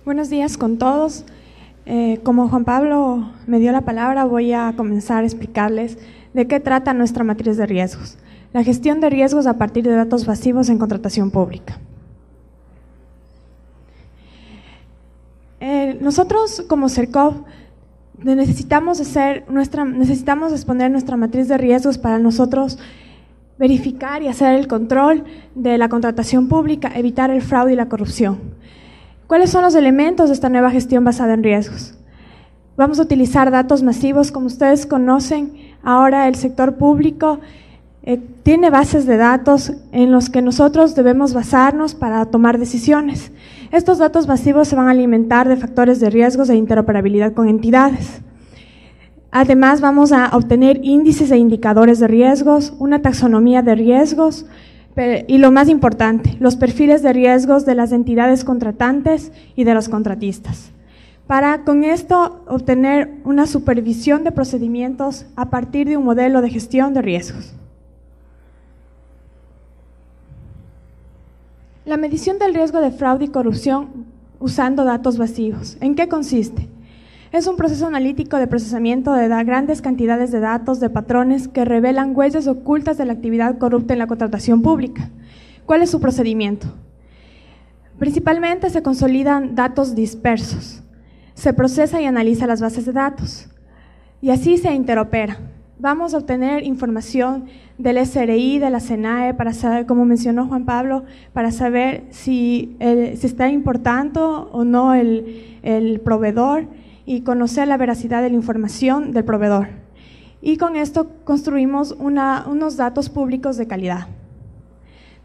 Buenos días con todos. Como Juan Pablo me dio la palabra, voy a comenzar a explicarles de qué trata nuestra matriz de riesgos. La gestión de riesgos a partir de datos pasivos en contratación pública. Nosotros como CERCOV necesitamos exponer nuestra matriz de riesgos para nosotros verificar y hacer el control de la contratación pública, evitar el fraude y la corrupción. ¿Cuáles son los elementos de esta nueva gestión basada en riesgos? Vamos a utilizar datos masivos. Como ustedes conocen, ahora el sector público tiene bases de datos en los que nosotros debemos basarnos para tomar decisiones. Estos datos masivos se van a alimentar de factores de riesgos e interoperabilidad con entidades. Además, vamos a obtener índices e indicadores de riesgos, una taxonomía de riesgos y, lo más importante, los perfiles de riesgos de las entidades contratantes y de los contratistas. Para con esto obtener una supervisión de procedimientos a partir de un modelo de gestión de riesgos. La medición del riesgo de fraude y corrupción usando datos masivos. ¿En qué consiste? Es un proceso analítico de procesamiento de grandes cantidades de datos, de patrones que revelan huellas ocultas de la actividad corrupta en la contratación pública. ¿Cuál es su procedimiento? Principalmente se consolidan datos dispersos, se procesa y analiza las bases de datos y así se interopera. Vamos a obtener información del SRI, de la SENAE, para saber, como mencionó Juan Pablo, para saber si se está importando o no el proveedor y conocer la veracidad de la información del proveedor. Y con esto construimos unos datos públicos de calidad.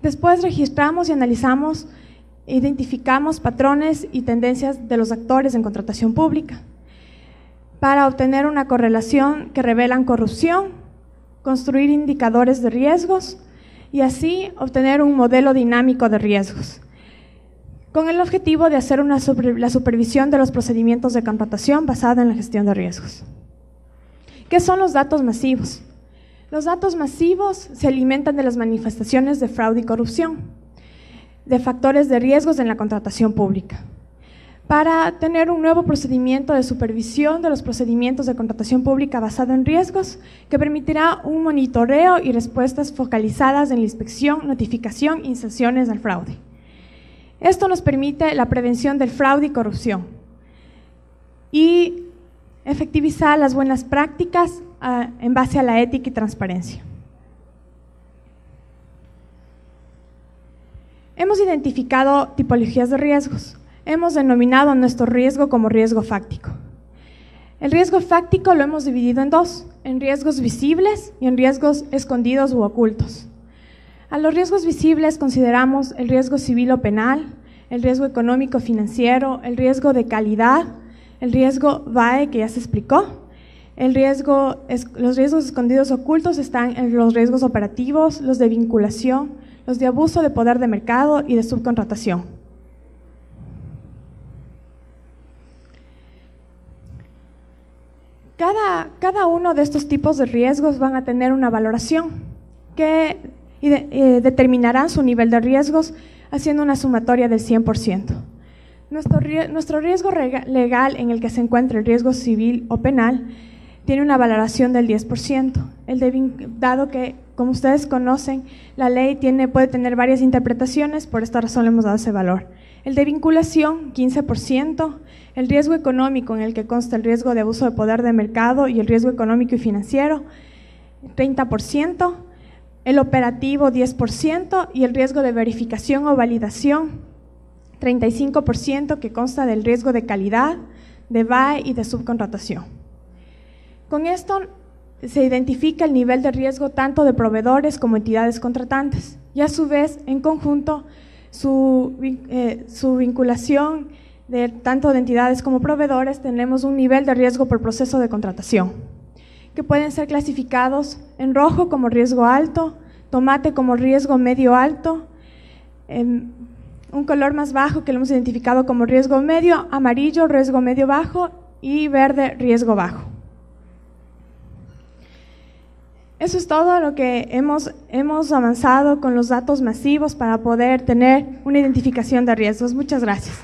Después registramos y analizamos, identificamos patrones y tendencias de los actores en contratación pública para obtener una correlación que revelan corrupción, construir indicadores de riesgos y así obtener un modelo dinámico de riesgos, con el objetivo de hacer la supervisión de los procedimientos de contratación basada en la gestión de riesgos. ¿Qué son los datos masivos? Los datos masivos se alimentan de las manifestaciones de fraude y corrupción, de factores de riesgos en la contratación pública. Para tener un nuevo procedimiento de supervisión de los procedimientos de contratación pública basado en riesgos que permitirá un monitoreo y respuestas focalizadas en la inspección, notificación y sanciones al fraude. Esto nos permite la prevención del fraude y corrupción y efectivizar las buenas prácticas en base a la ética y transparencia. Hemos identificado tipologías de riesgos. Hemos denominado nuestro riesgo como riesgo fáctico. El riesgo fáctico lo hemos dividido en dos, en riesgos visibles y en riesgos escondidos u ocultos. A los riesgos visibles consideramos el riesgo civil o penal, el riesgo económico financiero, el riesgo de calidad, el riesgo VAE que ya se explicó. Los riesgos escondidos ocultos están en los riesgos operativos, los de vinculación, los de abuso de poder de mercado y de subcontratación. Cada uno de estos tipos de riesgos van a tener una valoración que determinarán su nivel de riesgos haciendo una sumatoria del 100%. Nuestro riesgo legal en el que se encuentra el riesgo civil o penal tiene una valoración del 10%, dado que, como ustedes conocen, la ley puede tener varias interpretaciones, por esta razón le hemos dado ese valor. El de vinculación, 15%, el riesgo económico en el que consta el riesgo de abuso de poder de mercado y el riesgo económico y financiero, 30%, el operativo 10% y el riesgo de verificación o validación, 35%, que consta del riesgo de calidad, de VAE y de subcontratación. Con esto se identifica el nivel de riesgo tanto de proveedores como entidades contratantes y a su vez, en conjunto, su vinculación tanto de entidades como proveedores. Tenemos un nivel de riesgo por proceso de contratación, que pueden ser clasificados en rojo como riesgo alto, tomate como riesgo medio alto, un color más bajo que lo hemos identificado como riesgo medio, amarillo riesgo medio bajo y verde riesgo bajo. Eso es todo lo que hemos avanzado con los datos masivos para poder tener una identificación de riesgos. Muchas gracias.